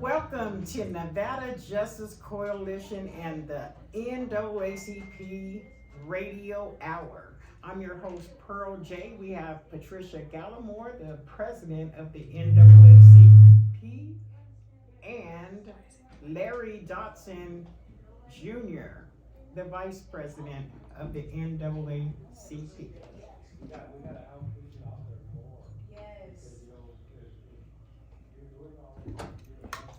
Welcome to Nevada Justice Coalition and the NAACP Radio Hour. I'm your host, Pearl J. We have Patricia Gallimore, the president of the NAACP, and Larry Dotson Jr., the vice president of the NAACP.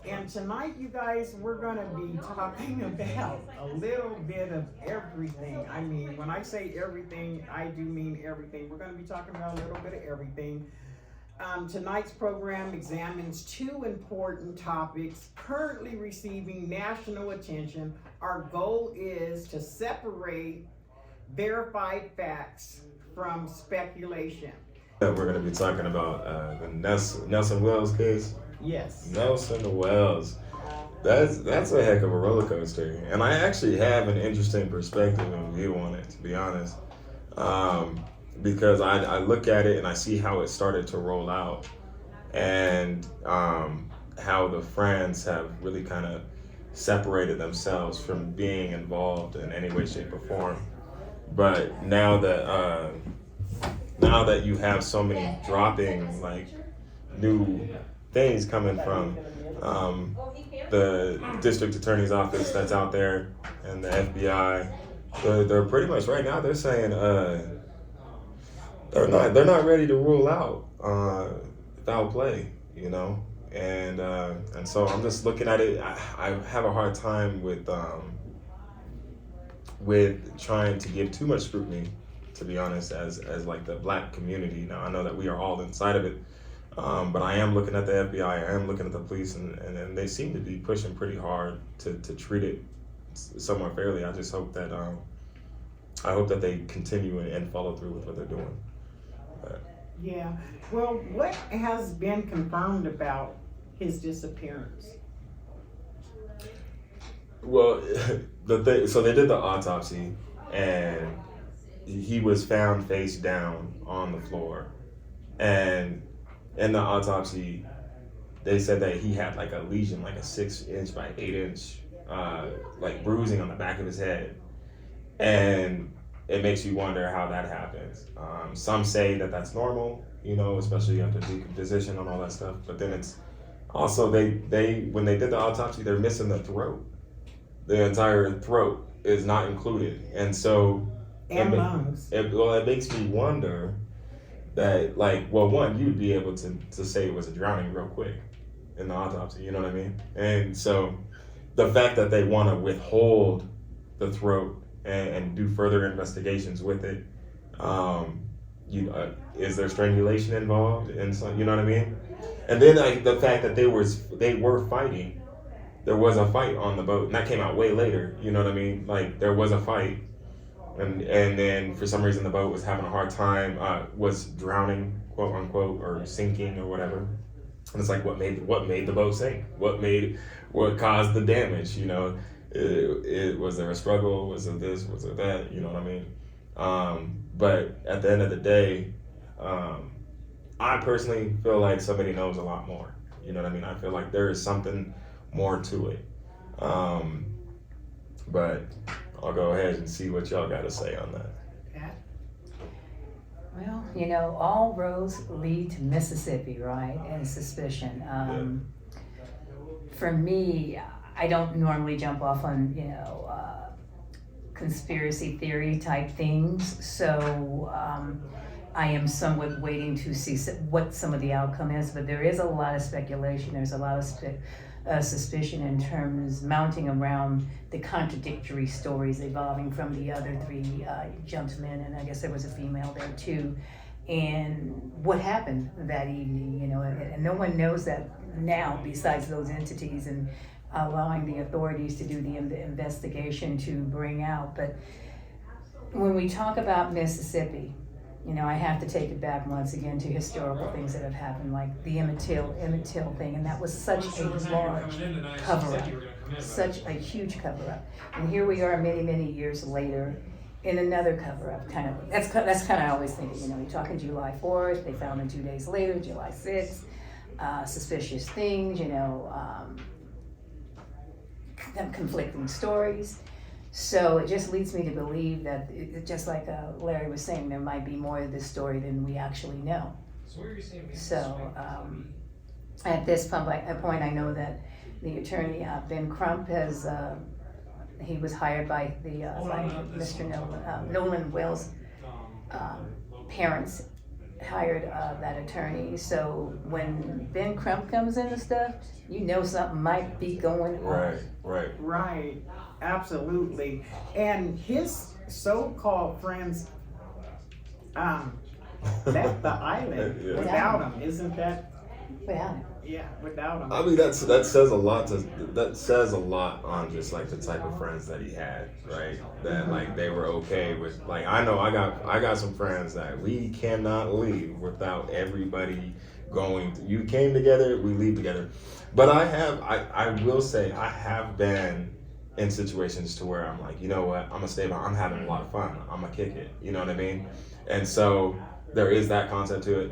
And tonight, you guys, we're going to be talking about a little bit of everything. I mean, when I say everything, I do mean everything. We're going to be talking about a little bit of everything. Tonight's program examines two important topics currently receiving national attention. Our goal is to separate verified facts from speculation. We're going to be talking about the Nolan Wells case. Yes. Nolan Wells. That's a heck of a roller coaster, and I actually have an interesting perspective and view on it, to be honest, because I look at it and I see how it started to roll out, and how the friends have really kind of separated themselves from being involved in any way, shape, or form. But now that you have so many dropping like new things coming from the district attorney's office that's out there and the FBI, they're pretty much right now they're saying they're not ready to rule out foul play, you know, and so I'm just looking at it. I have a hard time with trying to give too much scrutiny, to be honest, as like the black community. Now I know that we are all inside of it. But I am looking at the FBI, I am looking at the police, and they seem to be pushing pretty hard to treat it somewhat fairly. I just hope that they continue and follow through with what they're doing. Yeah. Well, what has been confirmed about his disappearance? Well, so they did the autopsy, and he was found face down on the floor, and in the autopsy, they said that he had like a lesion, like a 6-inch by 8-inch, like bruising on the back of his head. And it makes you wonder how that happens. Some say that that's normal, you know, especially after decomposition and all that stuff. But then it's also, they when they did the autopsy, they're missing the throat. The entire throat is not included. And so, And lungs. It makes me wonder that, like, well, one, you'd be able to say it was a drowning real quick in the autopsy, you know what I mean? And so the fact that they want to withhold the throat and do further investigations with it, is there strangulation involved? And so, you know what I mean? And then like the fact that they were fighting, there was a fight on the boat, and that came out way later, you know what I mean? Like there was a fight. And then for some reason the boat was having a hard time, was drowning, quote unquote, or sinking or whatever. And it's like, what made the boat sink? What caused the damage? You know, was there a struggle? Was it this? Was it that? You know what I mean? But at the end of the day, I personally feel like somebody knows a lot more. You know what I mean? I feel like there is something more to it. But I'll go ahead and see what y'all got to say on that. Well, you know, all roads lead to Mississippi, right? And suspicion. For me, I don't normally jump off on, conspiracy theory type things. So I am somewhat waiting to see what some of the outcome is. But there is a lot of speculation. There's a lot of suspicion in terms mounting around the contradictory stories evolving from the other three gentlemen, and I guess there was a female there too, and what happened that evening, you know, and no one knows that now besides those entities and allowing the authorities to do the investigation to bring out. But when we talk about Mississippi, you know, I have to take it back once again to historical things that have happened, like the Emmett Till thing, and that was such a large cover-up, such a huge cover-up. And here we are many years later in another cover-up, that's kind of always thinking, you know, you're talking July 4th, they found him 2 days later, July 6th. suspicious things, conflicting stories. So it just leads me to believe that, just like Larry was saying, there might be more to this story than we actually know. So at this point, I know that the attorney, Ben Crump, he was hired by by Mr. Nolan Wells' parents hired that attorney. So when Ben Crump comes into stuff, something might be going on. Right, absolutely. And his so-called friends left the island without him, isn't that? Without him. Yeah, without him. I mean, that says a lot that says a lot on just like the type of friends that he had, right? That like they were okay with, like, I know I got some friends that we cannot leave without everybody going. You came together, we leave together. But I will say I have been in situations to where I'm like, you know what, I'm gonna stay behind. I'm having a lot of fun. I'm gonna kick it. You know what I mean? And so there is that concept to it.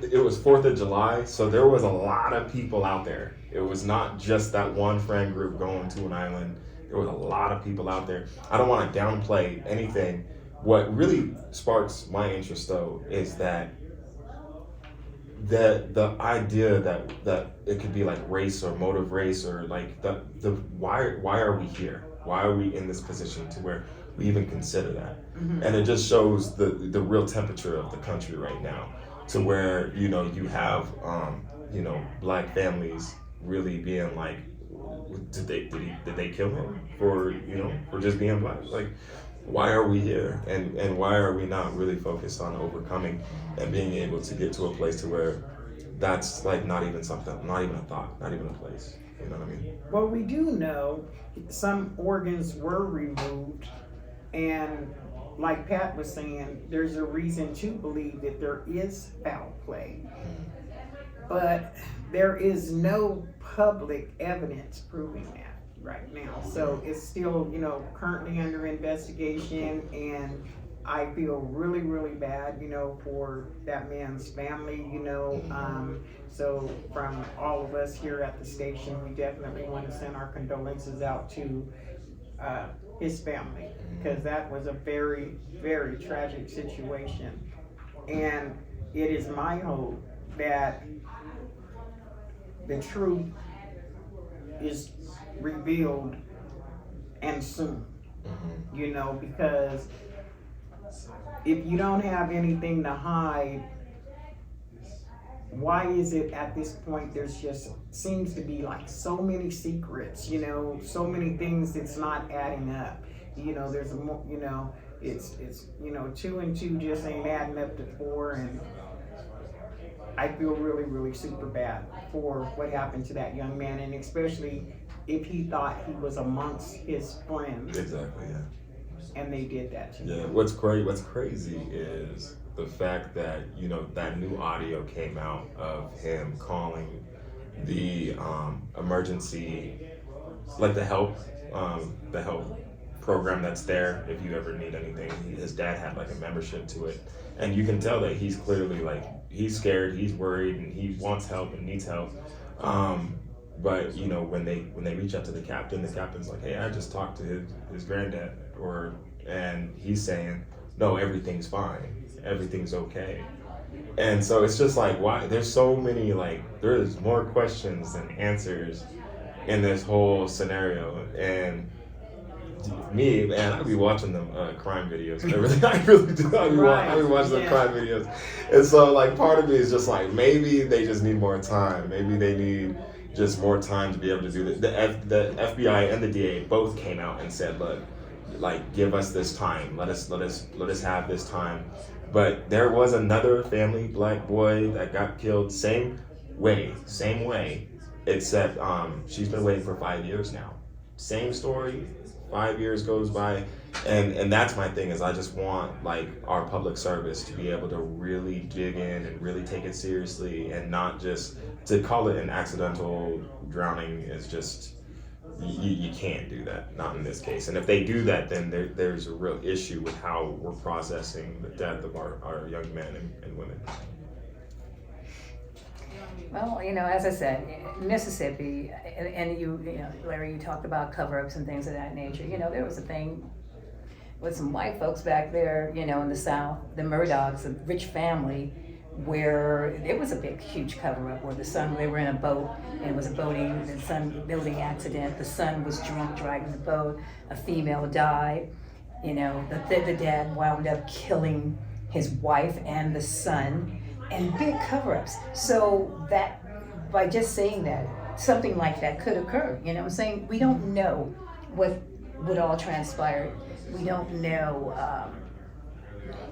It was 4th of July, so there was a lot of people out there. It was not just that one friend group going to an island. There was a lot of people out there. I don't want to downplay anything. What really sparks my interest, though, is that the idea that it could be like race or motive race, or like the why are we here? Why are we in this position to where we even consider that? Mm-hmm. And it just shows the real temperature of the country right now, to where you have black families really being like, did they kill him for just being black? Like, why are we here, and why are we not really focused on overcoming and being able to get to a place to where that's like not even something, not even a thought, not even a place. You know what I mean? Well, we do know some organs were removed, and like Pat was saying, there's a reason to believe that there is foul play. But there is no public evidence proving that right now. So it's still, currently under investigation, and I feel really, really bad, for that man's family, so from all of us here at the station, we definitely want to send our condolences out to his family, because that was a very, very tragic situation. And it is my hope that the truth is revealed, and soon, because if you don't have anything to hide, why is it at this point there's just seems to be like so many secrets, so many things that's not adding up. There's more, it's 2 and 2 just ain't adding up to 4, and I feel really, really super bad for what happened to that young man, and especially if he thought he was amongst his friends. Exactly, yeah. And they did that to him. Yeah, what's crazy is the fact that, that new audio came out of him calling the emergency, like the help program that's there if you ever need anything. His dad had like a membership to it, and you can tell that he's clearly like, he's scared, he's worried, and he wants help and needs help. But when they reach out to the captain's like, hey, I just talked to his granddad, and he's saying, no, everything's fine, everything's okay. And so it's just like, why? There's so many, like, there's more questions than answers in this whole scenario. And me, man, I be watching them crime videos. I really do. I be watching them crime videos. And so, like, part of me is just like, maybe they just need more time. Maybe they need just more time to be able to do this. The FBI and the DA both came out and said, look, like, give us this time. Let us have this time. But there was another family, black boy, that got killed same way, except she's been waiting for 5 years now. Same story, 5 years goes by, and that's my thing, is I just want, like, our public service to be able to really dig in and really take it seriously, and not just to call it an accidental drowning is just, you can't do that, not in this case. And if they do that, then there's a real issue with how we're processing the death of our young men and women. Well, as I said, Mississippi, and Larry, you talked about cover-ups and things of that nature. There was a thing with some white folks back there, in the South, the Murdochs, a rich family, where it was a big, huge cover-up where they were in a boat, and it was a building accident. The son was drunk driving the boat. A female died. The dad wound up killing his wife and the son, and big cover-ups. So that, by just saying that, something like that could occur. I'm saying? We don't know what all transpired. We don't know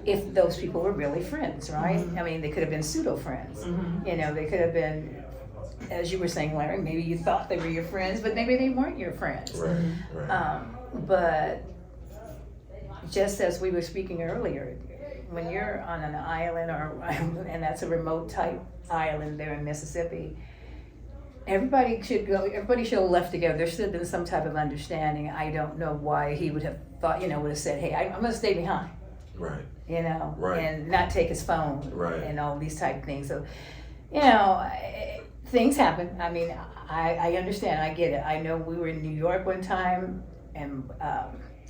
if those people were really friends, right? Mm-hmm. I mean, they could have been pseudo-friends. Mm-hmm. They could have been, as you were saying, Larry, maybe you thought they were your friends, but maybe they weren't your friends. Right. But just as we were speaking earlier, when you're on an island, and that's a remote type island there in Mississippi, everybody should have left together. There should have been some type of understanding. I don't know why he would have thought, would have said, hey, I'm going to stay behind. Right. Right. And not take his phone. Right. And all these type of things. So, things happen. I mean, I understand. I get it. I know we were in New York one time, and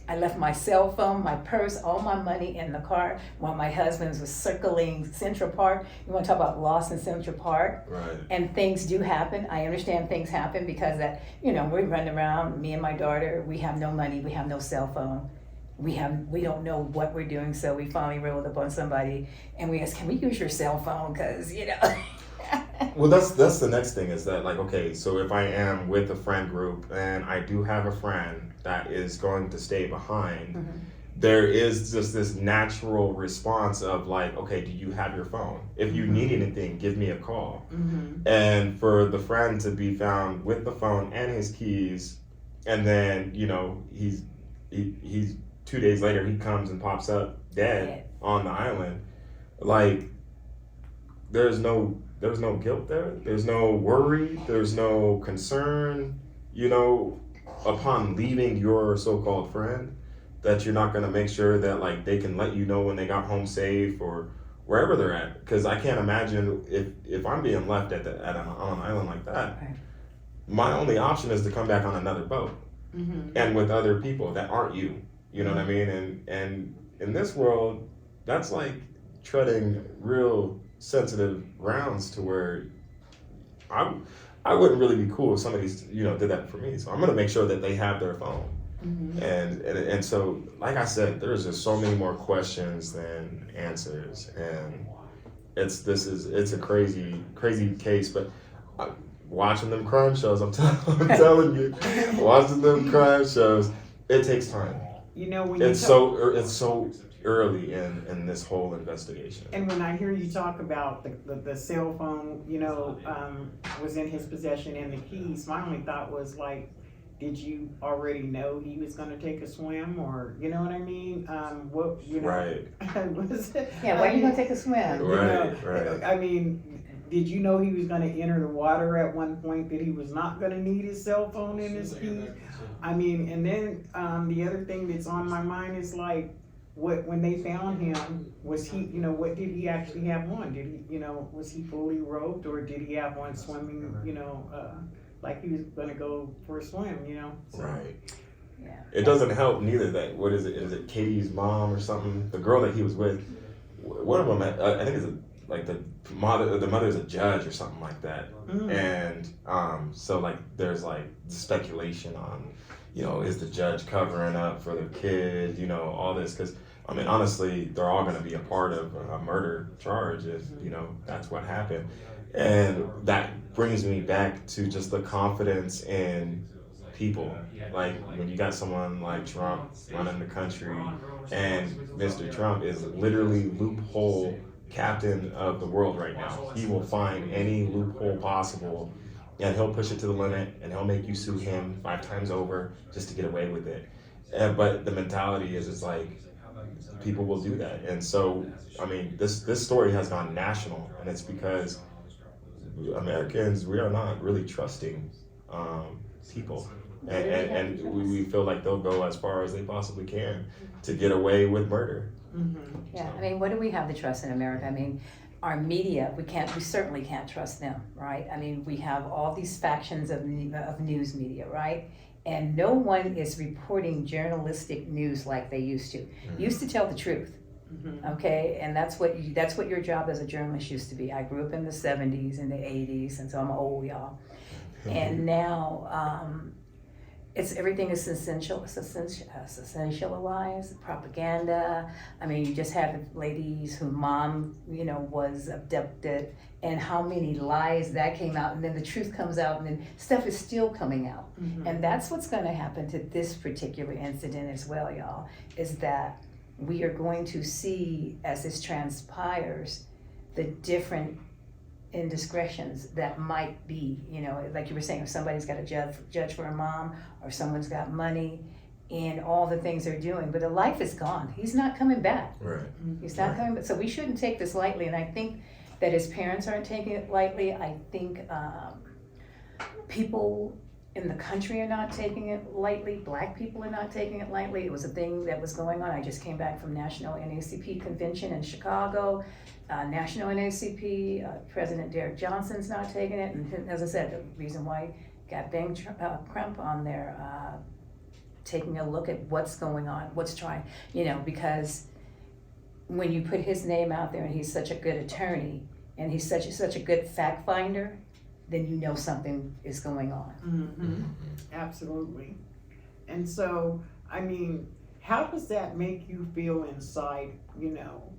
I left my cell phone, my purse, all my money in the car while my husband was circling Central Park. You want to talk about lost in Central Park? Right. And things do happen. I understand things happen because we run around, me and my daughter, we have no money, we have no cell phone. We don't know what we're doing, so we finally rolled up on somebody and we asked, can we use your cell phone? Because, Well, that's the next thing is that, like, okay, so if I am with a friend group and I do have a friend that is going to stay behind, mm-hmm. there is just this natural response of like, okay, do you have your phone? If you need anything, give me a call. Mm-hmm. And for the friend to be found with the phone and his keys, and then, he's 2 days later, he comes and pops up dead on the island. Like, there's no guilt there. There's no worry. There's no concern, upon leaving your so-called friend, that you're not going to make sure that, like, they can let you know when they got home safe or wherever they're at. Because I can't imagine if I'm being left on an island like that, Right. my only option is to come back on another boat Mm-hmm. and with other people that aren't you. You know what I mean? And in this world, that's like treading real sensitive grounds to where I wouldn't really be cool if somebody did that for me. So I'm gonna make sure that they have their phone. Mm-hmm. And so, like I said, there's just so many more questions than answers, and it's a crazy case. But watching them crime shows, I'm telling you, watching them crime shows, it takes time. When It's so early in this whole investigation. And when I hear you talk about the cell phone, was in his possession and the keys, my only thought was like, did you already know he was going to take a swim, or you know what I mean? Right. Yeah, why are you going to take a swim? Right. I mean, did you know he was going to enter the water at one point, that he was not going to need his cell phone and his keys? I mean, and then the other thing that's on my mind is like, when they found him, was he, what did he actually have on? Did he, was he fully robed, or did he have one swimming, like he was going to go for a swim, So, Right. Yeah. It doesn't help neither that, what is it? Is it Katie's mom or something? The girl that he was with, one of them, I think it's the mother's a judge or something like that. Mm. And so like there's like speculation on, is the judge covering up for their kid, all this, because I mean, honestly, they're all going to be a part of a murder charge if, that's what happened. And that brings me back to just the confidence in people. Like when you got someone like Trump running the country, and Mr. Trump is literally loophole captain of the world right now. He will find any loophole possible, and he'll push it to the limit, and he'll make you sue him 5 times over just to get away with it. But the mentality is, it's like, people will do that. And so, I mean, this story has gone national, and it's because Americans, we are not really trusting people. And we feel like they'll go as far as they possibly can to get away with murder. Mm-hmm. Yeah, I mean, what do we have to trust in America? I mean, our media, we certainly can't trust them, right? I mean, we have all these factions of news media, right? And no one is reporting journalistic news like they used to. Used to tell the truth, okay? And that's what your job as a journalist used to be. I grew up in the 70s and the 80s, and so I'm old, y'all. And now everything is sensationalized, propaganda. I mean, you just have ladies whose mom, was abducted, and how many lies that came out, and then the truth comes out, and then stuff is still coming out. And that's what's going to happen to this particular incident as well, y'all, is that we are going to see, as this transpires, the different indiscretions that might be, like you were saying, if somebody's got a judge for a mom, or someone's got money, and all the things they're doing, but the life is gone. He's not coming back. Right. He's not coming back. So we shouldn't take this lightly, and I think that his parents aren't taking it lightly. I think people in the country are not taking it lightly. Black people are not taking it lightly. It was a thing that was going on. I just came back from National NAACP convention in Chicago. National NAACP, President Derek Johnson's not taking it. And as I said, the reason why got Ben Crump on there, taking a look at what's going on, what's trying, because when you put his name out there and he's such a good attorney and he's such a good fact finder, then something is going on. Absolutely. And so, I mean, how does that make you feel inside,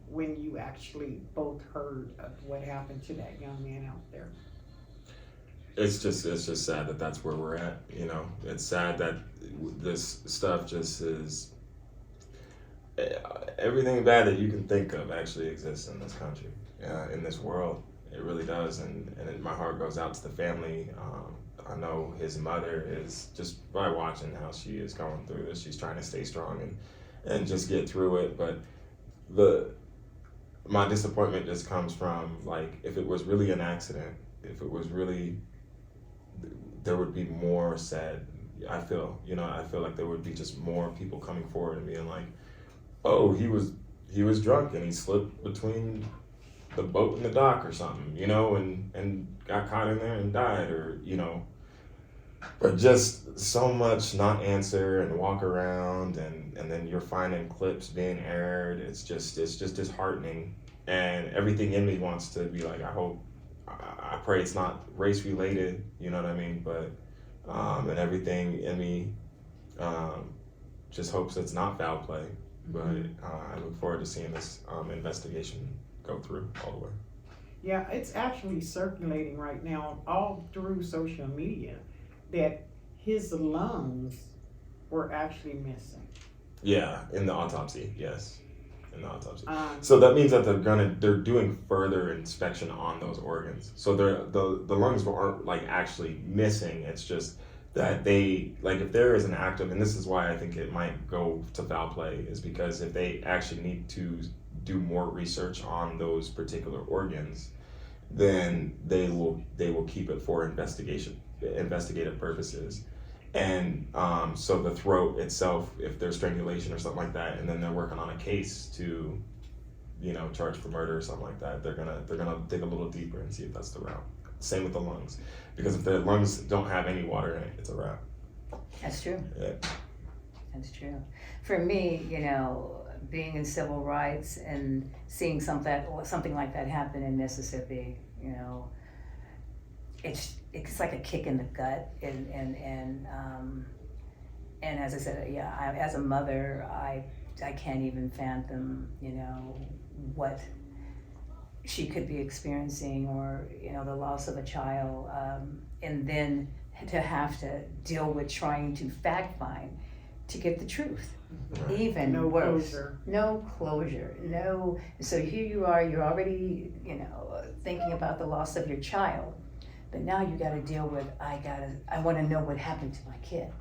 when you actually both heard of what happened to that young man out there? It's just sad that that's where we're at. It's sad that this stuff just is. Everything bad that you can think of actually exists in this country, in this world. It really does, and my heart goes out to the family. I know his mother is, just by watching how she is going through this, she's trying to stay strong and just get through it. But my disappointment just comes from, like, if it was really an accident, if it was really, there would be more said. I feel like there would be just more people coming forward and being like, oh, he was drunk and he slipped between the boat and the dock or something, and got caught in there and died, or, but just so much not answer and walk around, and then you're finding clips being aired. It's just disheartening, and everything in me wants to be like, I pray it's not race related, you know what I mean? But, and everything in me just hopes it's not foul play. But I look forward to seeing this investigation go through all the way. Yeah, it's actually circulating right now all through social media that his lungs were actually missing. Yeah, in the autopsy, yes. In the autopsy. So that means that they're doing further inspection on those organs. So the lungs aren't like actually missing. It's just that they, like, if there is an active, and this is why I think it might go to foul play, is because if they actually need to do more research on those particular organs, then they will keep it for investigative purposes. And so the throat itself, if there's strangulation or something like that, and then they're working on a case to, charge for murder or something like that, they're gonna dig a little deeper and see if that's the route. Same with the lungs, because if the lungs don't have any water in it, it's a wrap. That's true. Yeah. That's true. For me, being in civil rights and seeing something like that happen in Mississippi, it's like a kick in the gut, and as I said, as a mother, I can't even fathom, what she could be experiencing, or the loss of a child, and then to have to deal with trying to fact find to get the truth. Right. Even No worse. closure. No closure. No. So here you are. You're already thinking about the loss of your child, but now you got to deal with I want to know what happened to my kid.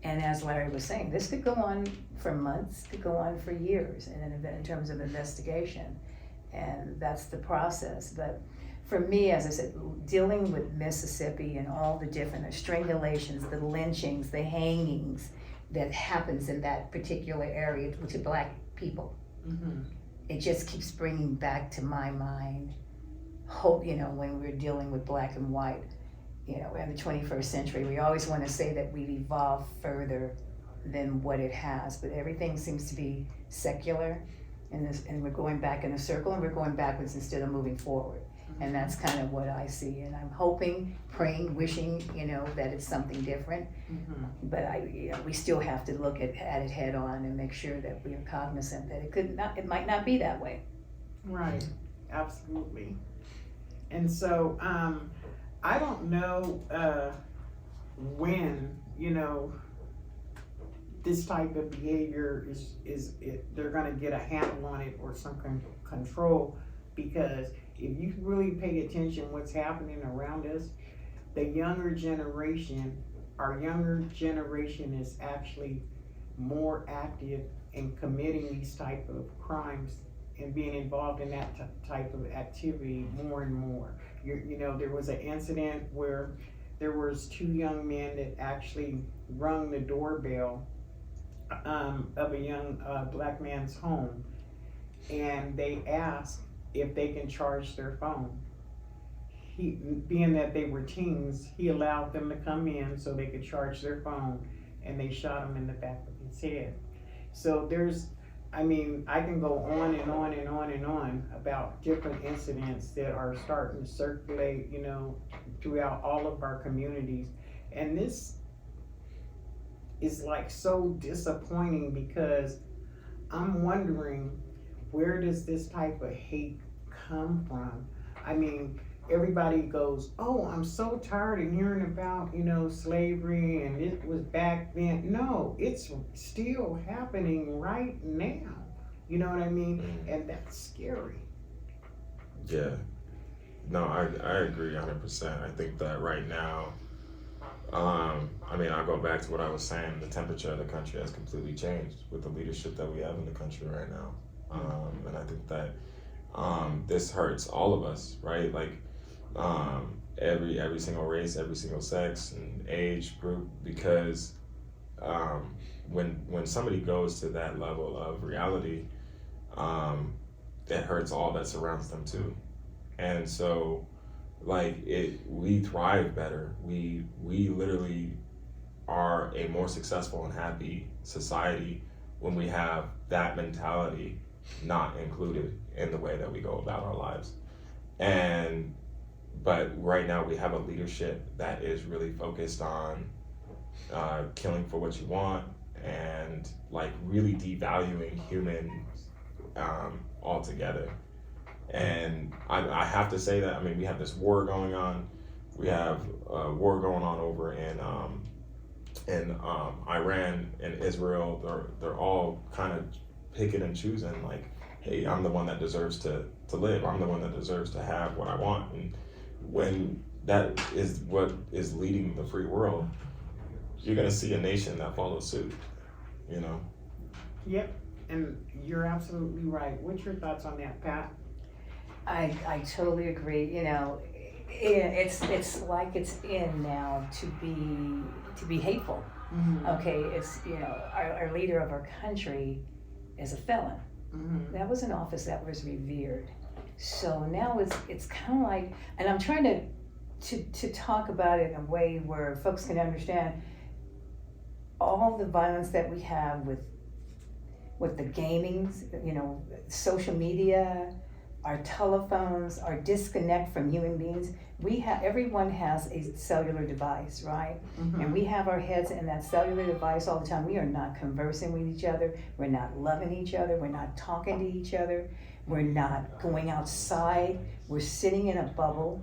And as Larry was saying, this could go on for months, could go on for years, and in terms of investigation, and that's the process. But for me, as I said, dealing with Mississippi and all the different strangulations, the lynchings, the hangings that happens in that particular area to Black people, it just keeps bringing back to my mind hope, when we're dealing with black and white, we're in the 21st century. We always want to say that we've evolved further than what it has, but everything seems to be secular, and we're going back in a circle, and we're going backwards instead of moving forward. And that's kind of what I see, and I'm hoping, praying, wishing, that it's something different. But we still have to look at it head on and make sure that we are cognizant that it might not be that way. Right, absolutely. And so, I don't know when, this type of behavior they're gonna get a handle on it or some control, because if you really pay attention what's happening around us, our younger generation is actually more active in committing these type of crimes and being involved in that type of activity more and more. There was an incident where there was 2 young men that actually rung the doorbell of a young black man's home, and they asked if they can charge their phone. Being that they were teens, he allowed them to come in so they could charge their phone, and they shot him in the back of his head. So I can go on and on and on and on about different incidents that are starting to circulate, throughout all of our communities. And this is like so disappointing, because I'm wondering, where does this type of hate come from? Everybody goes, oh, I'm so tired of hearing about, slavery and it was back then. No, it's still happening right now. You know what I mean? And that's scary. Yeah. No, I agree 100%. I think that right now, I'll go back to what I was saying. The temperature of the country has completely changed with the leadership that we have in the country right now. And I think that this hurts all of us, right? Like every single race, every single sex and age group, because when somebody goes to that level of reality, it hurts all that surrounds them too. And so we thrive better. We literally are a more successful and happy society when we have that mentality not included in the way that we go about our lives. But right now we have a leadership that is really focused on killing for what you want, and really devaluing humans altogether. And I have to say that, we have this war going on. We have a war going on over in Iran and Israel. They're all kind of picking and choosing, hey, I'm the one that deserves to live. I'm the one that deserves to have what I want. And when that is what is leading the free world, you're gonna see a nation that follows suit, Yep, and you're absolutely right. What's your thoughts on that, Pat? I totally agree. It's like it's in now to be hateful. Mm-hmm. Okay, it's our leader of our country is a felon. Mm-hmm. That was an office that was revered. So now it's kind of like, and I'm trying to talk about it in a way where folks can understand all the violence that we have with the gamings, social media, our telephones, our disconnect from human beings. Everyone has a cellular device, right? Mm-hmm. And we have our heads in that cellular device all the time. We are not conversing with each other. We're not loving each other. We're not talking to each other. We're not going outside. We're sitting in a bubble,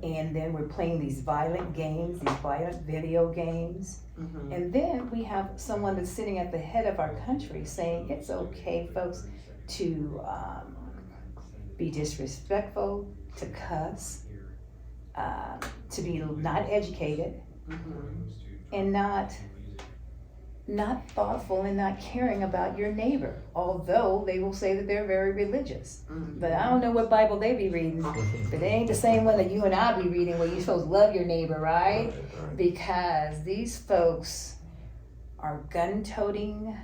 and then we're playing these violent games, these violent video games. Mm-hmm. And then we have someone that's sitting at the head of our country saying it's okay, folks, to be disrespectful, to cuss, to be not educated, Mm-hmm. and not thoughtful and not caring about your neighbor, although they will say that they're very religious. Mm-hmm. But I don't know what Bible they be reading, but they ain't the same one that you and I be reading, where you're supposed to love your neighbor, right? Right. Because these folks are gun-toting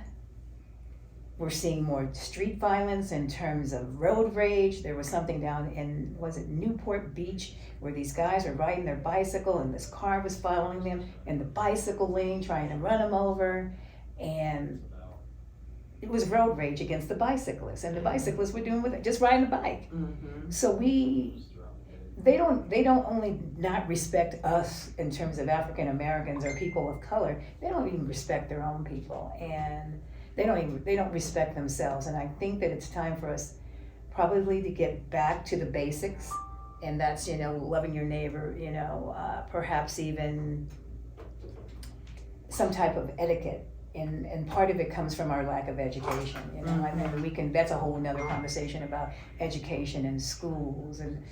we're seeing more street violence in terms of road rage. There was something down in, was it Newport Beach, where these guys were riding their bicycle and this car was following them in the bicycle lane trying to run them over. And it was road rage against the bicyclists, and the bicyclists were doing with it, just riding a bike. So they don't only not respect us in terms of African Americans or people of color, they don't even respect their own people, and they don't respect themselves. And I think that it's time for us probably to get back to the basics, and that's, loving your neighbor, perhaps even some type of etiquette. And part of it comes from our lack of education, I mean, that's a whole nother conversation about education in schools and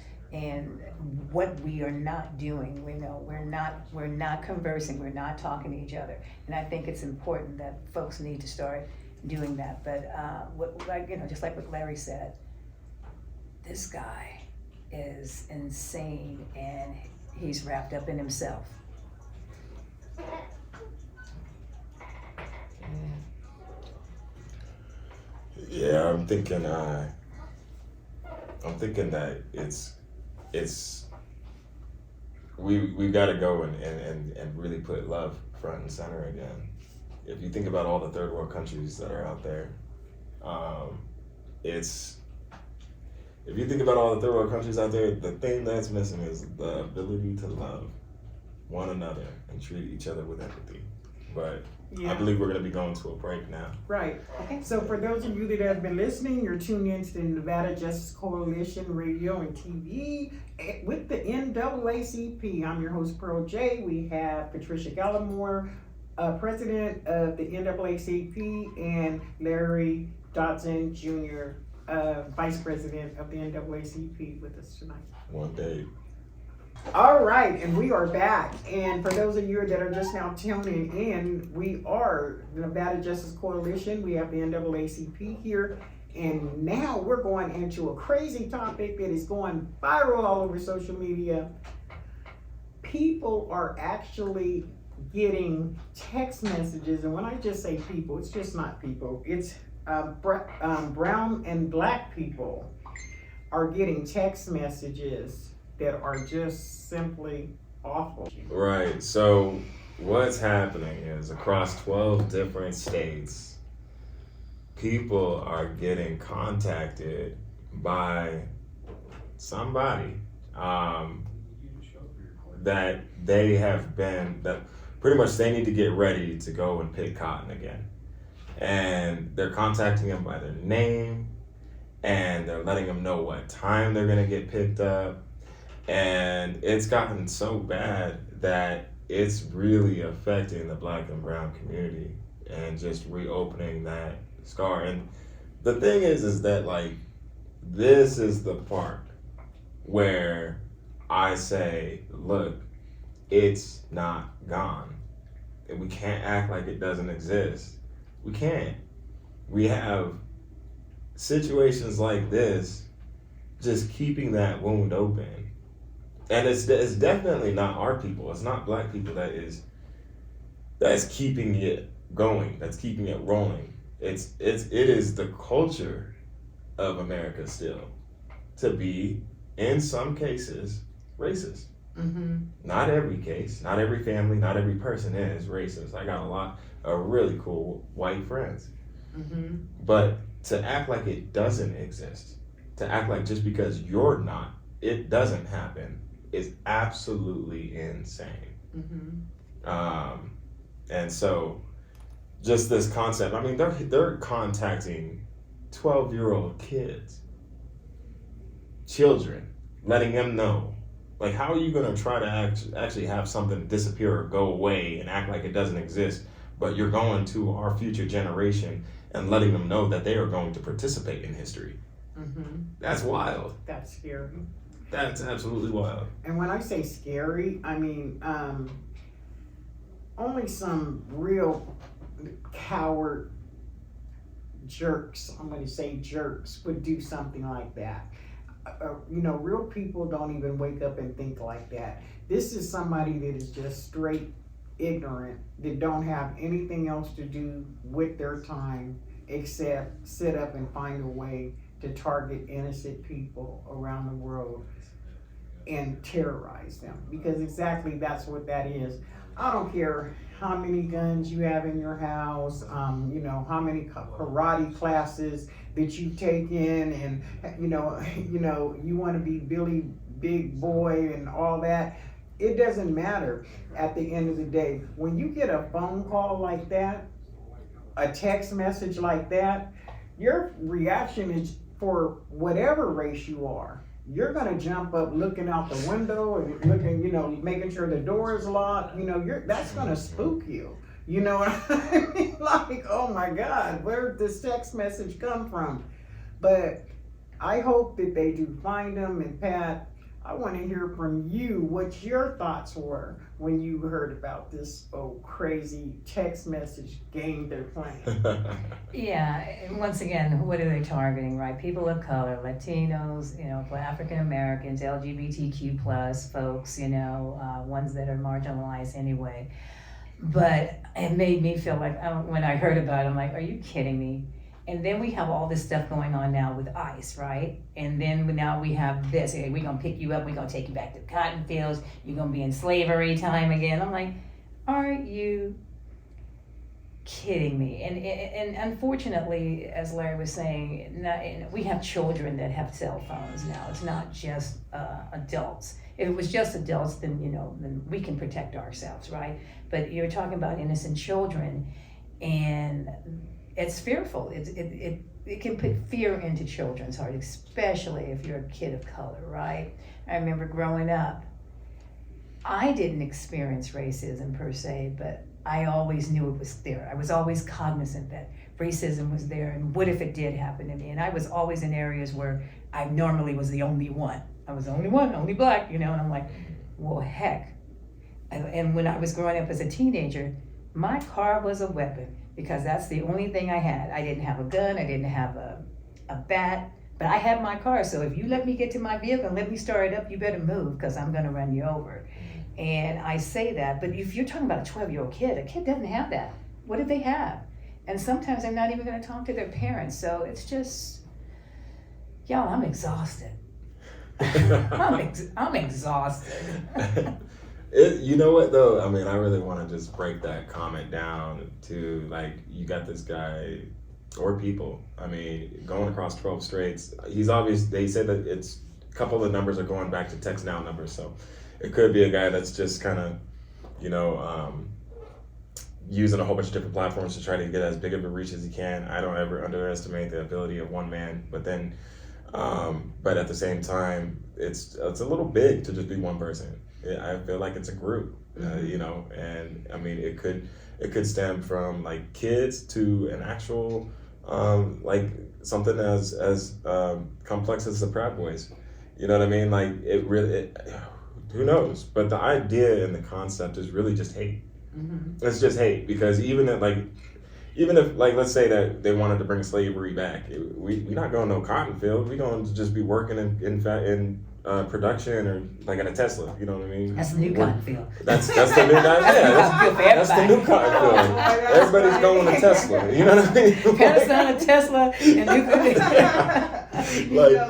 what we are not doing. We're not conversing, we're not talking to each other. And I think it's important that folks need to start doing that. But just like what Larry said, this guy is insane and he's wrapped up in himself. Yeah, I'm thinking that we got to go and really put love front and center again. If you think about all the third world countries that are out there, if you think about all the third world countries out there, the thing that's missing is the ability to love one another and treat each other with empathy. But I believe we're going to be going to a break now. Right. Okay. So for those of you that have been listening, you're tuned into the Nevada Justice Coalition Radio and TV with the NAACP. I'm your host, Pearl J. We have Patricia Gallimore, President of the NAACP, and Larry Dodson, Jr., Vice President of the NAACP, with us tonight. One day. All right, and we are back. And for those of you that are just now tuning in, we are the Nevada Justice Coalition. We have the NAACP here. And now we're going into a crazy topic that is going viral all over social media. People are actually getting text messages. And when I just say people, it's just not people. It's brown and black people are getting text messages that are just simply awful. Right. So what's happening is across 12 different states, people are getting contacted by somebody that they have been, that pretty much they need to get ready to go and pick cotton again. And they're contacting them by their name, and they're letting them know what time they're gonna get picked up. And it's gotten so bad that it's really affecting the black and brown community and just reopening that scar. And the thing is that, like, this is the part where I say, look, it's not gone. And we can't act like it doesn't exist. We can't. We have situations like this just keeping that wound open. And it's definitely not our people. It's not black people that's keeping it going. That's keeping it rolling. It is the culture of America still to be, in some cases, racist. Mm-hmm. Not every case, not every family, not every person is racist. I got a lot of really cool white friends. Mm-hmm. But to act like it doesn't exist, to act like just because you're not, it doesn't happen, is absolutely insane. Mm-hmm. And so just this concept, I mean, they're contacting 12-year-old kids, children, letting them know. Like, how are you going to try to actually have something disappear or go away and act like it doesn't exist, but you're going to our future generation and letting them know that they are going to participate in history? Mm-hmm. That's wild. That's scary. That's absolutely wild. And when I say scary, I mean, only some real coward jerks, I'm going to say jerks, would do something like that. Real people don't even wake up and think like that. This is somebody that is just straight ignorant, that don't have anything else to do with their time, except sit up and find a way to target innocent people around the world and terrorize them, because exactly that's what that is. I don't care how many guns you have in your house, how many karate classes that you've taken, and you want to be Billy Big Boy and all that. It doesn't matter at the end of the day. When you get a phone call like that, a text message like that, your reaction is, for whatever race you are, you're gonna jump up looking out the window and looking, making sure the door is locked. That's gonna spook you. You know what I mean? Like, oh my God, where did this text message come from? But I hope that they do find them. And Pat, I want to hear from you what your thoughts were when you heard about this crazy text message game they're playing. Yeah, and once again, what are they targeting, right? People of color, Latinos, African Americans, LGBTQ plus folks, ones that are marginalized anyway. But it made me feel like, when I heard about it, I'm like, are you kidding me? And then we have all this stuff going on now with ICE, right? And then now we have this, hey, we're gonna pick you up, we're gonna take you back to the cotton fields, you're gonna be in slavery time again. I'm like, are you kidding me? And unfortunately, as Larry was saying, we have children that have cell phones now. It's not just adults. If it was just adults, then then we can protect ourselves, right? But you're talking about innocent children, and it's fearful. It can put fear into children's heart, especially if you're a kid of color, right? I remember growing up, I didn't experience racism per se, but I always knew it was there. I was always cognizant that racism was there, and what if it did happen to me? And I was always in areas where I normally was the only one. I was the only one, only black, and I'm like, well, heck. And when I was growing up as a teenager, my car was a weapon, because that's the only thing I had. I didn't have a gun, I didn't have a bat, but I had my car. So if you let me get to my vehicle and let me start it up, you better move, because I'm gonna run you over. And I say that, but if you're talking about a 12-year-old kid, a kid doesn't have that. What do they have? And sometimes they're not even gonna talk to their parents. So it's just, y'all, I'm exhausted. I'm exhausted. You know what though? I mean, I really want to just break that comment down to, like, you got this guy or people. I mean, going across 12 states. He's obvious. They said that it's a couple of numbers are going back to text now numbers, so it could be a guy that's just kind of, using a whole bunch of different platforms to try to get as big of a reach as he can. I don't ever underestimate the ability of one man, but at the same time, it's a little big to just be one person. I feel like it's a group, and I mean, it could stem from like kids to an actual, like something as complex as the Proud Boys. You know what I mean? Like who knows? But the idea and the concept is really just hate. Mm-hmm. It's just hate, because even if let's say that they wanted to bring slavery back, we're not going to no cotton field. We're going to just be working in production, or like in a Tesla, you know what I mean? That's the new cotton field. That's the new cotton field. That's the new cotton field. Everybody's going to Tesla, you know what I mean? Panasonic, Tesla, and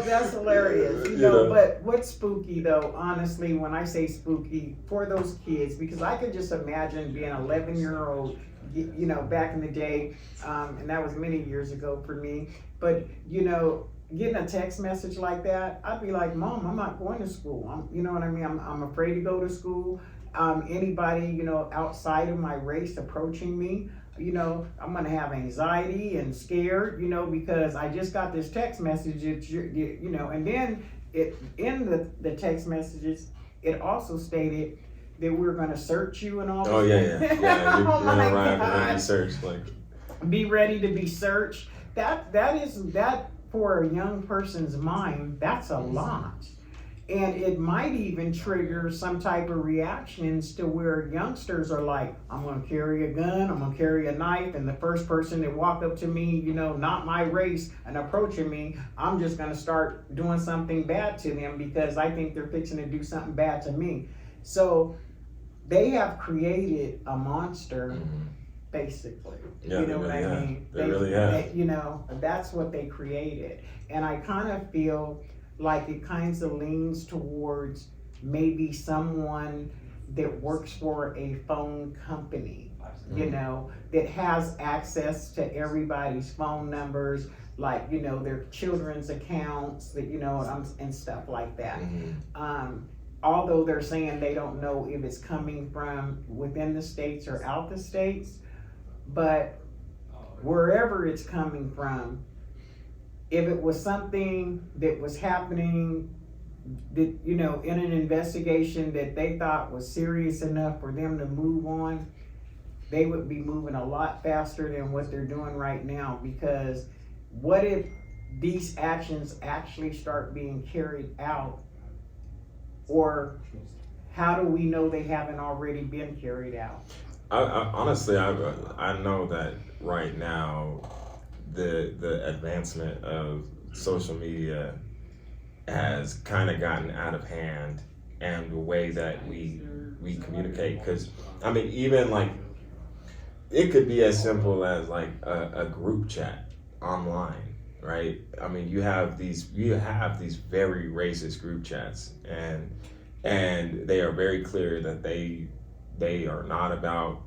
that's hilarious. But what's spooky though, honestly, when I say spooky for those kids, because I could just imagine being an 11-year-old, back in the day, and that was many years ago for me, but getting a text message like that, I'd be like, Mom, I'm not going to school. You know what I mean? I'm afraid to go to school. Anybody, outside of my race approaching me, I'm going to have anxiety and scared, because I just got this text message, and then in the text messages, it also stated that we're going to search you and all this. Oh, yeah. You're going to arrive and be searched. Be ready to be searched. That for a young person's mind, that's a lot. And it might even trigger some type of reactions to where youngsters are like, I'm going to carry a gun, I'm going to carry a knife, and the first person that walked up to me, not my race, and approaching me, I'm just going to start doing something bad to them because I think they're fixing to do something bad to me. So they have created a monster basically. Yeah, You they know what really I have. mean? They really have. You know, that's what they created. And I kind of feel like it kind of leans towards maybe someone that works for a phone company, you know, that has access to everybody's phone numbers, like, you know, their children's accounts, that, you know, and stuff like that. Although they're saying they don't know if it's coming from within the states or out the states, but wherever it's coming from, if it was something that was happening that, you know, in an investigation that they thought was serious enough for them to move on, they would be moving a lot faster than what they're doing right now. Because what if these actions actually start being carried out? Or how do we know they haven't already been carried out? Honestly, I know that right now the advancement of social media has kind of gotten out of hand, and the way that we communicate. Because I mean, even like it could be as simple as like a group chat online, right? I mean, you have these very racist group chats, and they are very clear that they are not about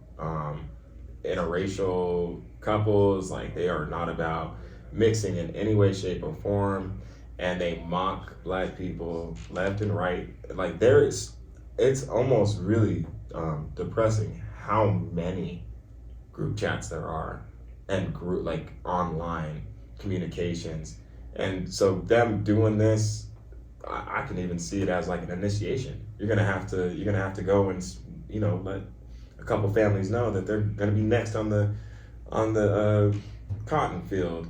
interracial couples. Like, they are not about mixing in any way, shape, or form, and they mock black people left and right. Like, it's almost really depressing how many group chats there are, and group, like, online communications. And so them doing this, I can even see it as like an initiation. You're gonna have to go and, you know, let a couple families know that they're gonna be next on the cotton field.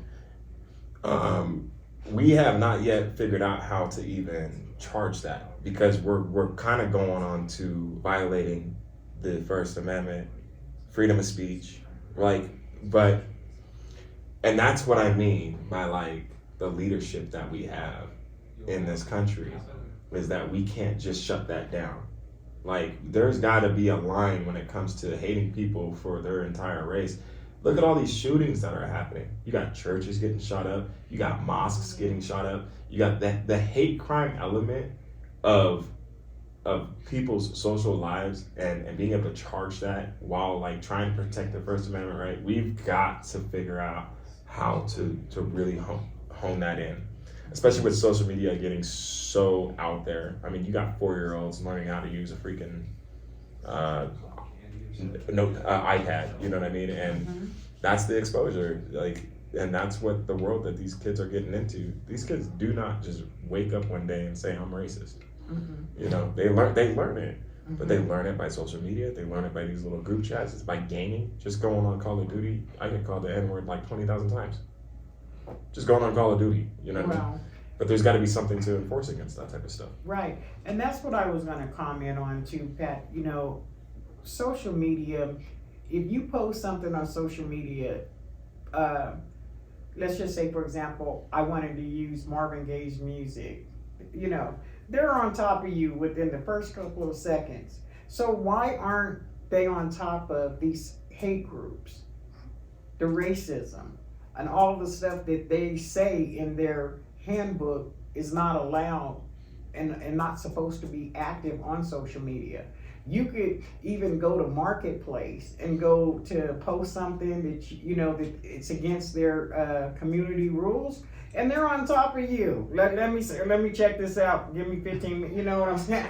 We have not yet figured out how to even charge that, because we're kind of going on to violating the First Amendment, freedom of speech, like, and that's what I mean by like the leadership that we have in this country, is that we can't just shut that down. Like, there's got to be a line when it comes to hating people for their entire race. Look at all these shootings that are happening. You got churches getting shot up. You got mosques getting shot up. You got the hate crime element of people's social lives, and being able to charge that while like trying to protect the First Amendment, right? We've got to figure out how to really hone that in, especially with social media getting so out there. I mean, you got 4-year-olds learning how to use a freaking iPad, you know what I mean? And that's the exposure, like, and that's what the world that these kids are getting into. These kids do not just wake up one day and say, I'm racist. You know, they learn it, but they learn it by social media. They learn it by these little group chats. It's by gaming. Just going on Call of Duty, I get called the N-word like 20,000 times. Just going on Call of Duty, you know what I mean? But there's got to be something to enforce against that type of stuff. Right, and that's what I was going to comment on too, Pat. You know, social media, if you post something on social media, let's just say, for example, I wanted to use Marvin Gaye's music, you know, they're on top of you within the first couple of seconds. So why aren't they on top of these hate groups, the racism, and all the stuff that they say in their handbook is not allowed and not supposed to be active on social media? You could even go to Marketplace and go to post something that you know that it's against their community rules, and they're on top of you. Let me check this out. Give me 15 minutes. You know what I'm saying?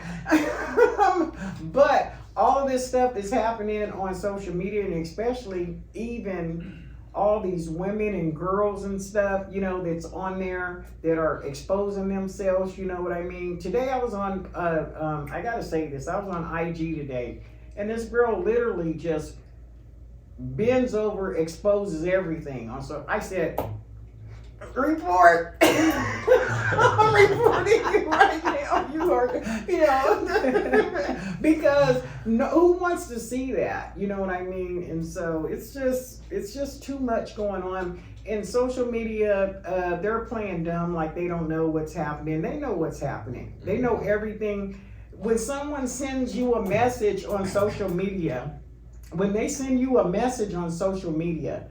But all of this stuff that's happening on social media, and especially even all these women and girls and stuff, you know, that's on there that are exposing themselves, you know what I mean? Today I was on, I gotta say this, I was on IG today, and this girl literally just bends over, exposes everything. So I said, report. I'm reporting you right now. You are, you know, because who wants to see that? You know what I mean? And so it's just too much going on. In social media, they're playing dumb, like they don't know what's happening. They know what's happening. They know everything. When someone sends you a message on social media, when they send you a message on social media,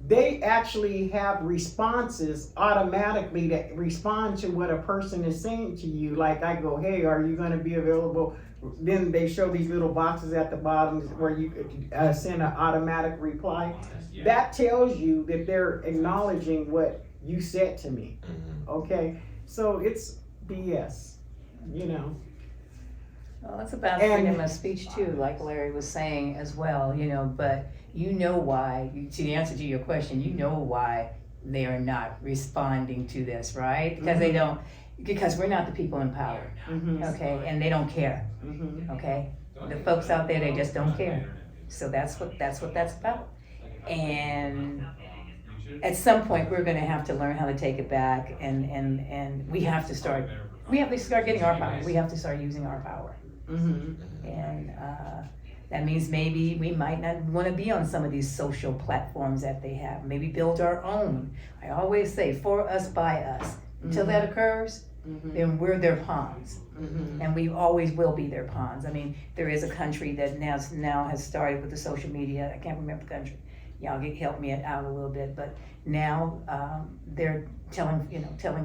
they actually have responses automatically that respond to what a person is saying to you. Like I go, hey, are you going to be available? Then they show these little boxes at the bottom where you send an automatic reply. That tells you that they're acknowledging what you said to me. Okay, so it's BS, you know. Well, it's about And- freedom of speech too, like Larry was saying as well, you know, but you know why, to the answer to your question, you know why they are not responding to this, right? Because they don't, because we're not the people in power, okay, and they don't care, okay? The folks out there, they just don't care. So that's what that's about. And at some point, we're gonna have to learn how to take it back, and we have to start getting our power. We have to start using our power. And that means maybe we might not want to be on some of these social platforms that they have. Maybe build our own. I always say, for us, by us. Until that occurs, then we're their pawns. And we always will be their pawns. I mean, there is a country that now has started with the social media. I can't remember the country. Y'all help me out a little bit. But now they're telling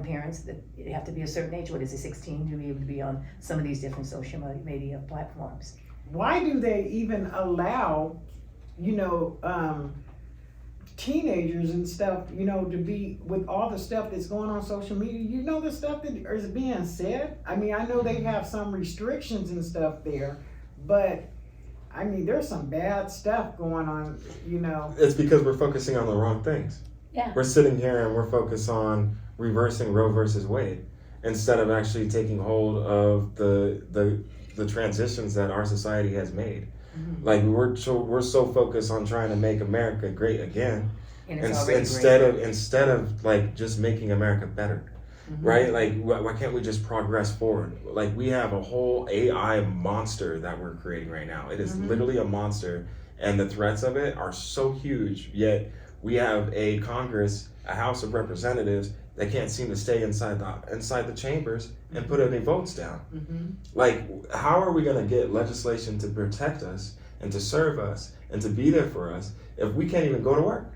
parents that you have to be a certain age. What is it, 16, to be able to be on some of these different social media platforms? Why do they even allow, teenagers and stuff, to be with all the stuff that's going on social media? You know the stuff that is being said? I mean, I know they have some restrictions and stuff there, but I mean, there's some bad stuff going on, It's because we're focusing on the wrong things. Yeah. We're sitting here and we're focused on reversing Roe versus Wade instead of actually taking hold of the transitions that our society has made. Like we're so focused on trying to make America great again, And it's instead of like just making America better, right? Like why can't we just progress forward? Like we have a whole AI monster that we're creating right now. It is literally a monster, and the threats of it are so huge. Yet we have a Congress, a House of Representatives that can't seem to stay inside the chambers and put any votes down. Like, how are we going to get legislation to protect us and to serve us and to be there for us if we can't even go to work?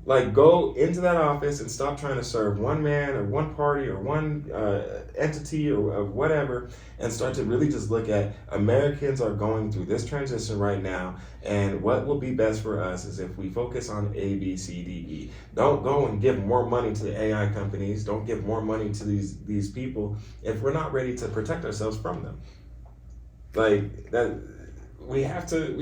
Like, go into that office and stop trying to serve one man or one party or one entity or whatever, and start to really just look at Americans are going through this transition right now, and what will be best for us is if we focus on A, B, C, D, E. Don't go and give more money to the AI companies. Don't give more money to these people if we're not ready to protect ourselves from them. Like that. We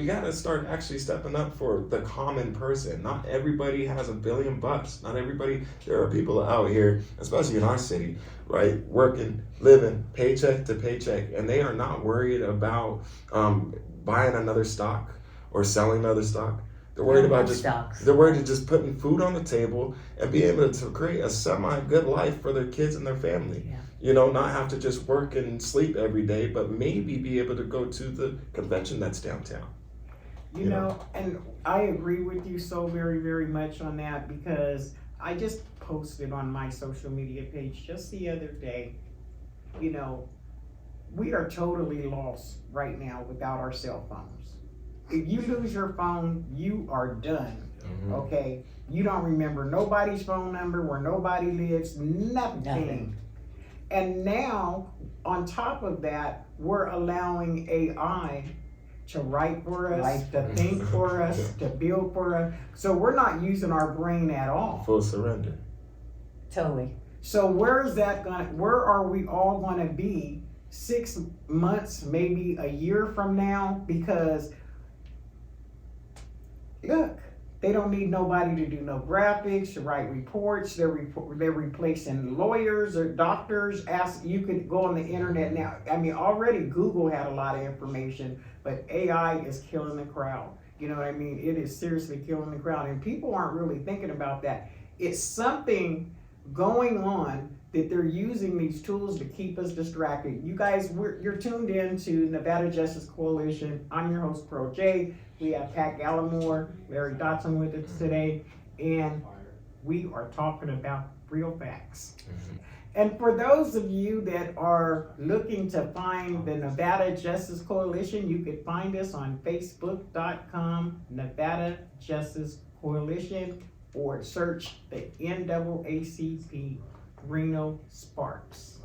gotta start actually stepping up for the common person. Not everybody has $1 billion. Not everybody, there are people out here, especially in our city, right? Working, living, paycheck to paycheck, and they are not worried about buying another stock or selling another stock. They're worried about just putting food on the table and being able to create a semi-good life for their kids and their family. Yeah. Not have to just work and sleep every day, but maybe be able to go to the convention that's downtown. You know, and I agree with you so very, very much on that, because I just posted on my social media page just the other day, we are totally lost right now without our cell phones. If you lose your phone, you are done, okay? You don't remember nobody's phone number, where nobody lives, nothing. And now, on top of that, we're allowing AI to write for us, to think for us, to build for us. So we're not using our brain at all. Full surrender. Totally. So where are we all gonna be 6 months, maybe a year from now? Because look, they don't need nobody to do no graphics, to write reports. They're replacing lawyers or doctors. You could go on the internet now. I mean, already Google had a lot of information, but AI is killing the crowd. You know what I mean? It is seriously killing the crowd, and people aren't really thinking about that. It's something going on that they're using these tools to keep us distracted. You guys, you're tuned in to Nevada Justice Coalition. I'm your host, Pro J. We have Pat Gallimore, Larry Dotson with us today. And We are talking about real facts. And for those of you that are looking to find the Nevada Justice Coalition, you could find us on Facebook.com, Nevada Justice Coalition, or search the NAACP Reno Sparks.